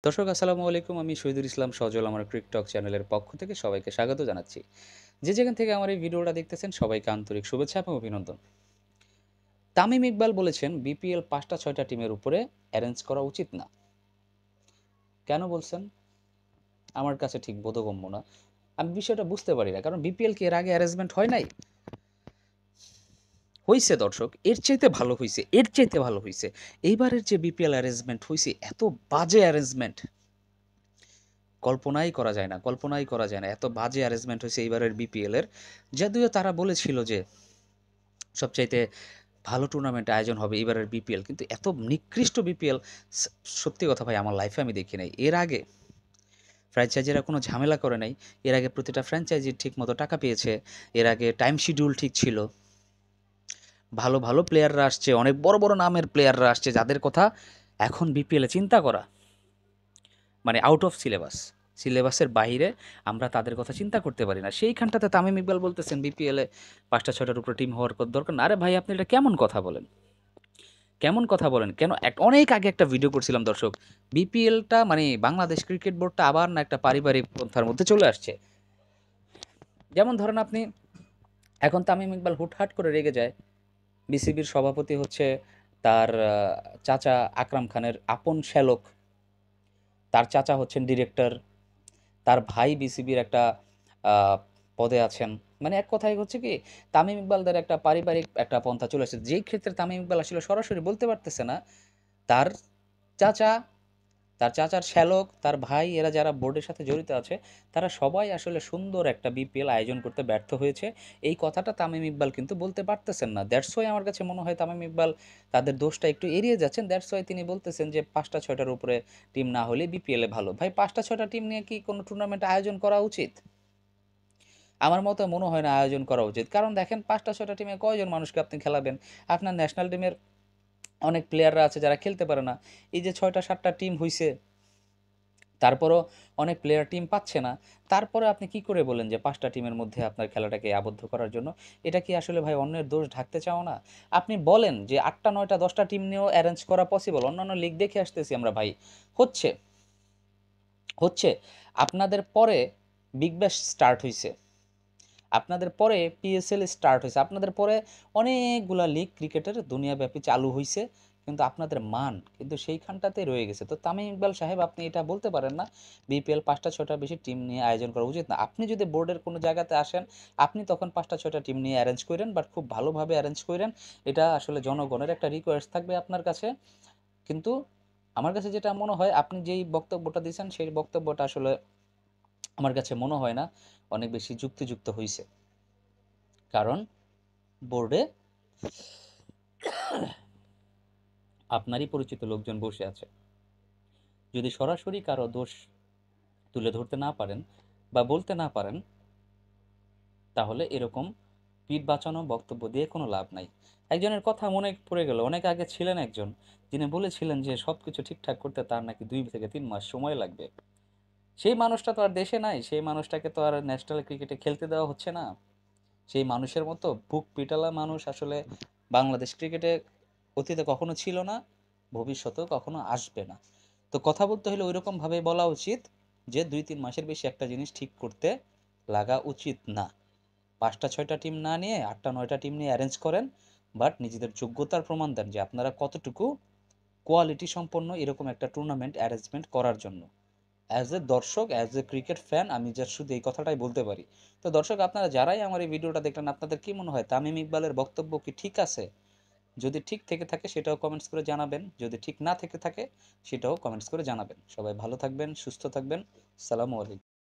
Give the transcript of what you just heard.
দর্শক আসসালামু আলাইকুম। আমি শহীদুল ইসলাম সজল আমার ক্রিকটক চ্যানেলের পক্ষ থেকে সবাইকে স্বাগত জানাচ্ছি। যে যেখান থেকে আমার এই ভিডিওটা দেখতেছেন সবাইকে আন্তরিক শুভেচ্ছা এবং অভিনন্দন। তামিম ইকবাল বলেছেন বিপিএল ৫টা ৬টা টিমের উপরে অ্যারেঞ্জ করা উচিত না। কেন বলছেন? আমার কাছে ঠিক বোধগম্য না। আমি বিষয়টা বুঝতে পারি না। কারণ বিপিএল কি এর আগে অ্যারেঞ্জমেন্ট হয় নাই? হইছে দর্শক। এর চাইতে ভালো হইছে। এইবারের যে বিপিএল অ্যারেঞ্জমেন্ট হইছে এত বাজে অ্যারেঞ্জমেন্ট কল্পনাই করা যায় না। এত বাজে অ্যারেঞ্জমেন্ট হয়েছে এইবারের বিপিএল এর। যদিও তারা বলেছিল যে সবচাইতে ভালো টুর্নামেন্ট আয়োজন হবে এবারের বিপিএল। কিন্তু এত নিকৃষ্ট বিপিএল স সত্যি কথা ভাই আমার লাইফে আমি দেখি নাই। এর আগে ফ্র্যাঞ্চাইজিরা কোনো ঝামেলা করে নাই। এর আগে প্রতিটা ফ্র্যাঞ্চাইজি ঠিকমতো টাকা পেয়েছে। এর আগে টাইম শিডিউল ঠিক ছিল। ভালো প্লেয়াররা আসছে। অনেক বড় নামের প্লেয়াররা আসছে যাদের কথা এখন বিপিএল এ চিন্তা করা মানে আউট অফ সিলেবাস। সিলেবাসের বাইরে আমরা তাদের কথা চিন্তা করতে পারি না। সেইখানটাতে তামিম ইকবাল বলতেছেন বিপিএলে ৫টা ৬টার উপরে টিম হওয়ার দরকার না। আরে ভাই আপনি এটা কেমন কথা বলেন? কেমন কথা বলেন? কেন অনেক আগে একটা ভিডিও করছিলাম দর্শক। বিপিএলটা মানে বাংলাদেশ ক্রিকেট বোর্ডটা আবার না একটা পারিবারিক পন্থার মধ্যে চলে আসছে। যেমন ধরেন আপনি এখন তামিম ইকবাল হুটহাট করে রেগে যায়। বিসিবির সভাপতি হচ্ছে তার চাচা আকরাম খানের আপন শ্যালক। তার চাচা হচ্ছেন ডিরেক্টর। তার ভাই বিসিবির একটা আ পদে আছেন। মানে এক কথায় হচ্ছে কি তামিম ইকবালদের একটা পারিবারিক একটা পন্থা চলে এসেছে। যেই ক্ষেত্রে তামিম ইকবাল আসলে সরাসরি বলতে পারতেছে না। তার চাচা, তার চাচার শ্যালক, তার ভাই এরা যারা বোর্ডের সাথে জড়িত আছে, তারা সবাই আসলে সুন্দর একটা বিপিএল আয়োজন করতে ব্যর্থ হয়েছে। এই কথাটা তামিম ইকবাল কিন্তু বলতে পারতেছেন না। দ্যাটস ওয়াই আমার কাছে মনে হয় তামিম ইকবাল তাদের দোষটা একটু এড়িয়ে যাচ্ছেন। দ্যাটস ওয়াই তিনি বলতেছেন যে ৫টা ৬টার উপরে টিম না হলে বিপিএল এ ভালো। ভাই ৫টা ৬টা টিম নিয়ে কি কোনো টুর্নামেন্ট আয়োজন করা উচিত? আমার মতে মনে হয় না আয়োজন করা উচিত। কারণ দেখেন ৫টা ৬টা টিমে কয়জন মানুষকে আপনি খেলাবেন? আপনার ন্যাশনাল টিমের অনেক প্লেয়াররা আছে যারা খেলতে পারে না। এই যে ৬টা ৭টা টিম হইছে, তারপরও অনেক প্লেয়ার টিম পাচ্ছে না। তারপরে আপনি কি করে বলেন যে ৫টা টিমের মধ্যে আপনার খেলাটাকে আবদ্ধ করার জন্য? এটা কি আসলে ভাই অন্যের দোষ ঢাকতে চাও না? আপনি বলেন যে ৮টা ৯টা ১০টা টিম নিয়েও এরেঞ্জ করা পসিবল। অন্যান্য লিগ দেখে আসতেছি আমরা ভাই। হচ্ছে, হচ্ছে। আপনাদের পরে বিগ ব্যাশ স্টার্ট হইছে। আপনাদের পরে পিএসএল স্টার্ট হইছে। আপনাদের পরে অনেকগুলা লিগ ক্রিকেটের দুনিয়াব্যাপী চালু হইছে। কিন্তু আপনাদের মান কিন্তু সেইখানটাতেই রয়ে গেছে। তো তামিম ইকবাল সাহেব আপনি এটা বলতে পারেন না, বিপিএল ৫টা ৬টার বেশি টিম নিয়ে আয়োজন করা উচিত না। আপনি যদি বোর্ডের কোনো জায়গাতে আসেন, আপনি তখন ৫টা ৬টা টিম নিয়ে এরেঞ্জ কইরেন বাট খুব ভালোভাবে এরেঞ্জ কইরেন। এটা আসলে জনগণের একটা রিকোয়েস্ট থাকবে আপনার কাছে। কিন্তু আমার কাছে যেটা মনে হয় আপনি যেই বক্তব্যটা দিছেন সেই বক্তব্যটা আসলে আমার কাছে মনে হয় না অনেক বেশি যুক্তিযুক্ত হইছে। কারণ বোর্ডে আপনারই পরিচিত লোকজন বসে আছে। যদি সরাসরি কারো দোষ তুলে ধরতে না পারেন বা বলতে না পারেন, তাহলে এরকম পিঠ বাঁচানো বক্তব্য দিয়ে কোনো লাভ নাই। একজনের কথা মনে পড়ে গেল, অনেক আগে ছিলেন একজন, যিনি বলেছিলেন যে সবকিছু ঠিকঠাক করতে তার নাকি ২ থেকে ৩ মাস সময় লাগবে। সেই মানুষটা তো আর দেশে নাই, সেই মানুষটাকে তো আর ন্যাশনাল ক্রিকেটে খেলতে দেওয়া হচ্ছে না। সেই মানুষের মতো বুক পিটালা মানুষ আসলে বাংলাদেশ ক্রিকেটে অতীতে কখনো ছিল না, ভবিষ্যতেও কখনো আসবে না। তো কথা বলতে হলে ওইরকমভাবে বলা উচিত যে ২-৩ মাসের বেশি একটা জিনিস ঠিক করতে লাগা উচিত না। ৫টা ৬টা টিম না নিয়ে ৮টা ৯টা টিম নিয়ে অ্যারেঞ্জ করেন, বাট নিজেদের যোগ্যতার প্রমাণ দেন যে আপনারা কতটুকু কোয়ালিটি সম্পন্ন এরকম একটা টুর্নামেন্ট অ্যারেঞ্জমেন্ট করার জন্য। অ্যাজ এ দর্শক, অ্যাজ এ ক্রিকেট ফ্যান আমি জাস্ট শুধু এই কথাটাই বলতে পারি। তো দর্শক আপনারা যারাই আমার এই ভিডিওটা দেখলেন আপনাদের কি মনে হয় তামিম ইকবালের বক্তব্য কি ঠিক আছে? যদি ঠিক থেকে থাকে সেটাও কমেন্টস করে জানাবেন। যদি ঠিক না থেকে থাকে সেটাও কমেন্টস করে জানাবেন। সবাই ভালো থাকবেন, সুস্থ থাকবেন। সালামু আলাইকুম।